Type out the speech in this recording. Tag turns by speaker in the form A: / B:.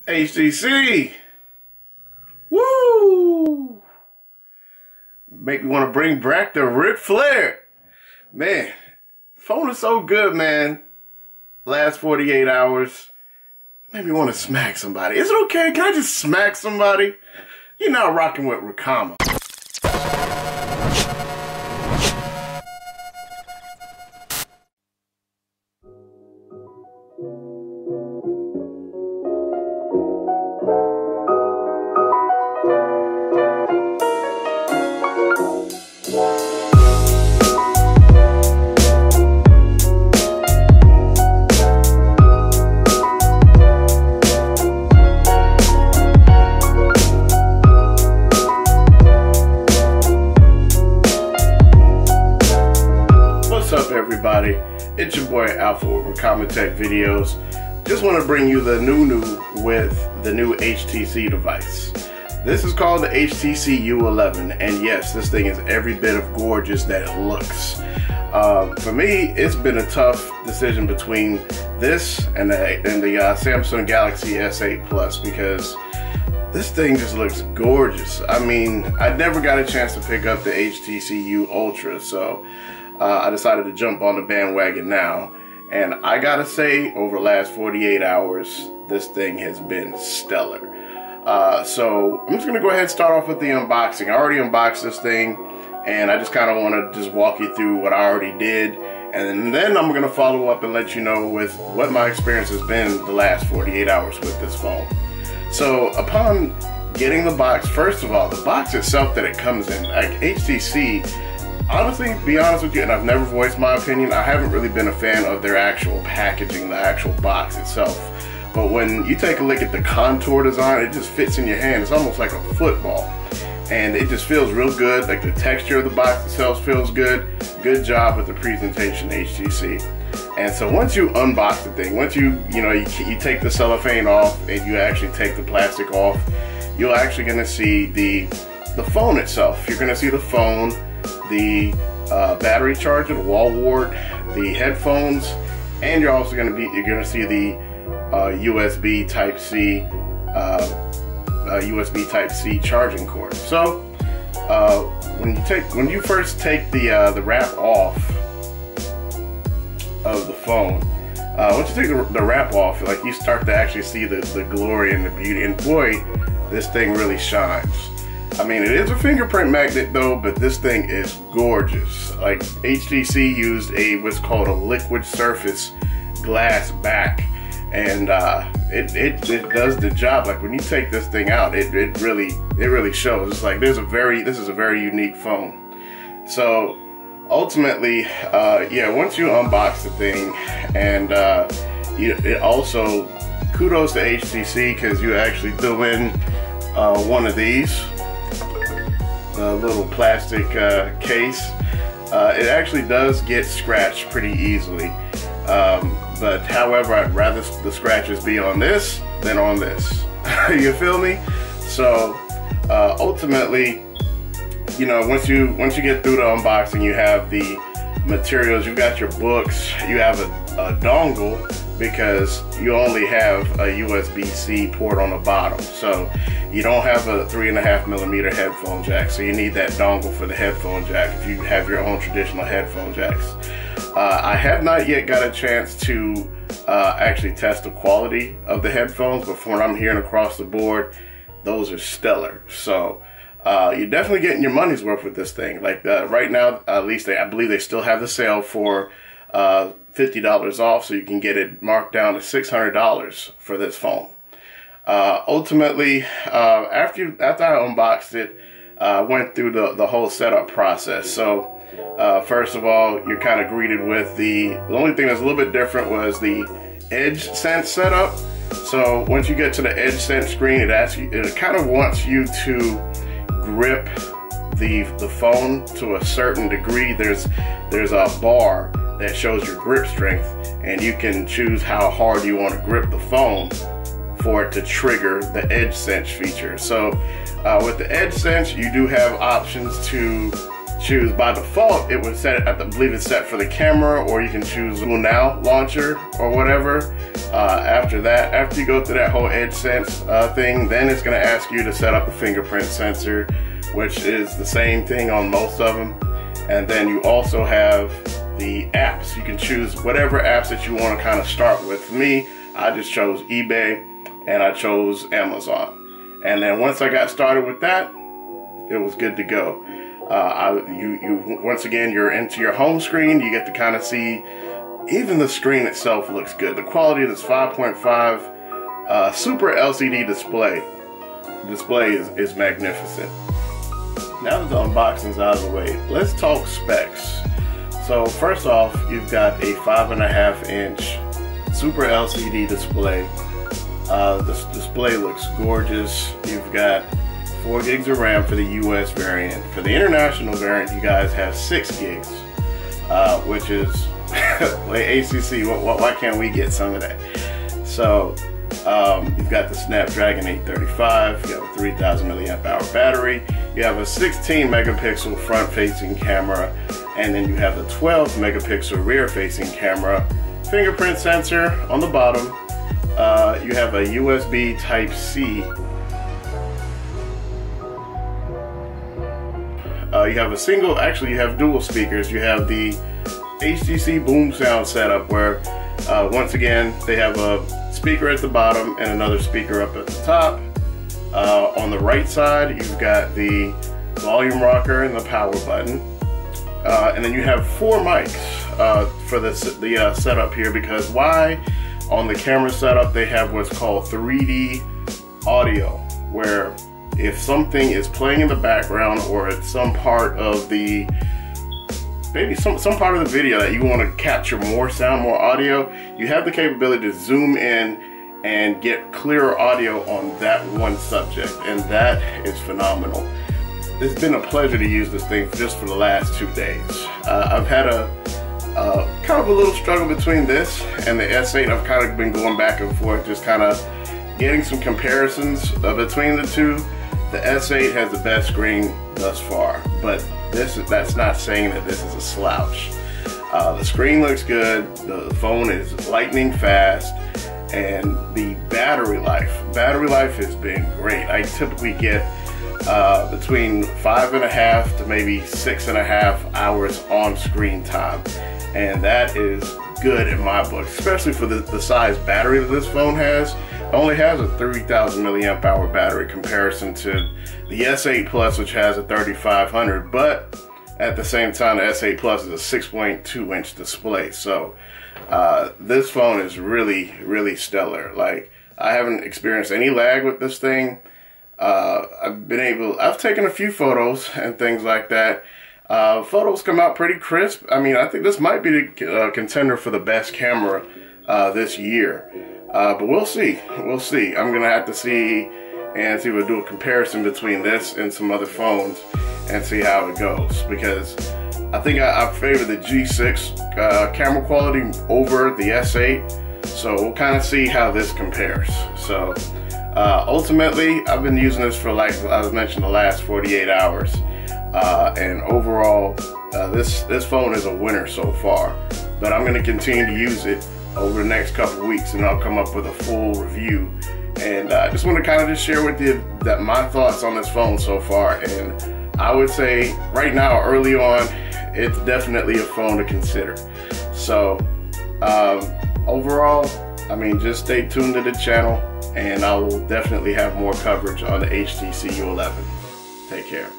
A: HTC! Woo! Make me want to bring back the Ric Flair. Man, phone is so good, man. Last 48 hours. Made me want to smack somebody. Is it okay? Can I just smack somebody? You're now rocking with Ricama. Everybody, it's your boy Alpha with Ricama Tech Videos. Just want to bring you the new with the new HTC device. This is called the HTC U11, and yes, this thing is every bit of gorgeous that it looks. For me, it's been a tough decision between this and the Samsung Galaxy S8 Plus because this thing just looks gorgeous. I mean, I never got a chance to pick up the HTC U Ultra, so I decided to jump on the bandwagon now, and I gotta say, over the last 48 hours, this thing has been stellar. So I'm just gonna go ahead and start off with the unboxing. I already unboxed this thing, and I just kind of want to just walk you through what I already did, and then I'm gonna follow up and let you know with what my experience has been the last 48 hours with this phone. So upon getting the box, first of all, the box itself that it comes in, like HTC, honestly, be honest with you, and I've never voiced my opinion, I haven't really been a fan of their actual packaging, the actual box itself. But when you take a look at the contour design, it just fits in your hand. It's almost like a football. And it just feels real good. Like the texture of the box itself feels good. Good job with the presentation, HTC. And so once you unbox the thing, once you take the cellophane off and you actually take the plastic off, you're actually gonna see the phone itself. You're gonna see the phone, the battery charger, the wall wart, the headphones, and you're also going to see the USB Type C charging cord. So when you first take the wrap off of the phone, once you take the wrap off, like you start to actually see the glory and the beauty, and boy, this thing really shines. I mean, it is a fingerprint magnet though, but this thing is gorgeous. Like HTC used what's called a liquid surface glass back, and it does the job. Like when you take this thing out, it really shows. It's like this is a very unique phone. So ultimately, yeah, once you unbox the thing, and it also kudos to HTC because you actually threw in one of these. A little plastic case. It actually does get scratched pretty easily, but however, I'd rather the scratches be on this than on this. You feel me? So ultimately, once you get through the unboxing, you have the materials. You've got your books. You have a dongle because you only have a USB-C port on the bottom, so you don't have a 3.5mm headphone jack, so you need that dongle for the headphone jack if you have your own traditional headphone jacks. I have not yet got a chance to actually test the quality of the headphones, but from what I'm hearing across the board, those are stellar. So you're definitely getting your money's worth with this thing. Like right now, at least I believe they still have the sale for $50 off, so you can get it marked down to $600 for this phone. Ultimately, after I unboxed it, I went through the whole setup process. So first of all, you're kind of greeted with the only thing that's a little bit different was the EdgeSense setup. So once you get to the EdgeSense screen, it kind of wants you to grip the phone to a certain degree. There's a bar that shows your grip strength, and you can choose how hard you want to grip the phone for it to trigger the EdgeSense feature. So with the EdgeSense, you do have options to choose, by default, it would set, I believe it's set for the camera, or you can choose Google Now launcher or whatever. After that, after you go through that whole EdgeSense thing, then it's gonna ask you to set up the fingerprint sensor, which is the same thing on most of them. And then you also have the apps. You can choose whatever apps that you want to kind of start with. For me, I just chose eBay and I chose Amazon. And then once I got started with that, it was good to go. Once again, you're into your home screen. You get to kind of see, even the screen itself looks good. The quality of this 5.5 Super LCD display is magnificent. Now that the unboxing's out of the way, let's talk specs. So first off, you've got a 5.5-inch Super LCD display. This display looks gorgeous. You've got 4 gigs of RAM for the US variant. For the international variant, you guys have 6 gigs, which is like ACC. Why can't we get some of that? So you've got the Snapdragon 835. You have a 3,000 milliamp hour battery. You have a 16 megapixel front-facing camera, and then you have a 12 megapixel rear-facing camera. Fingerprint sensor on the bottom. You have a USB Type-C. You have a single, actually you have dual speakers. You have the HTC Boom Sound setup where, once again, they have a speaker at the bottom and another speaker up at the top. On the right side, you've got the volume rocker and the power button. And then you have 4 mics for the setup here, because why? On the camera setup, they have what's called 3D audio, where if something is playing in the background or it's some part of the, maybe some part of the video that you want to capture more sound, more audio, you have the capability to zoom in and get clearer audio on that one subject, and that is phenomenal. It's been a pleasure to use this thing just for the last 2 days. I've had a kind of a little struggle between this and the S8. I've kind of been going back and forth, just kind of getting some comparisons between the two. The S8 has the best screen thus far, but that's not saying that this is a slouch. The screen looks good, the phone is lightning fast, and the battery life has been great. I typically get between 5.5 to maybe 6.5 hours on screen time, and that is good in my book, especially for the size battery that this phone has. It only has a 3,000 milliamp hour battery comparison to the S8 Plus, which has a 3,500, but at the same time, the S8 Plus is a 6.2 inch display. So this phone is really stellar. Like, I haven't experienced any lag with this thing. I've taken a few photos and things like that. Photos come out pretty crisp. I mean, I think this might be the contender for the best camera this year. But we'll see. We'll see. I'm gonna have to see if we'll do a comparison between this and some other phones and see how it goes, because I think I favor the G6 camera quality over the S8. So we'll kind of see how this compares. So ultimately, I've been using this for, like I mentioned, the last 48 hours. And overall, this phone is a winner so far. But I'm going to continue to use it over the next couple of weeks, and I'll come up with a full review. And I just want to kind of just share with you that my thoughts on this phone so far. And I would say right now, early on, it's definitely a phone to consider. So overall, I mean, just stay tuned to the channel, and I will definitely have more coverage on the HTC U11. Take care.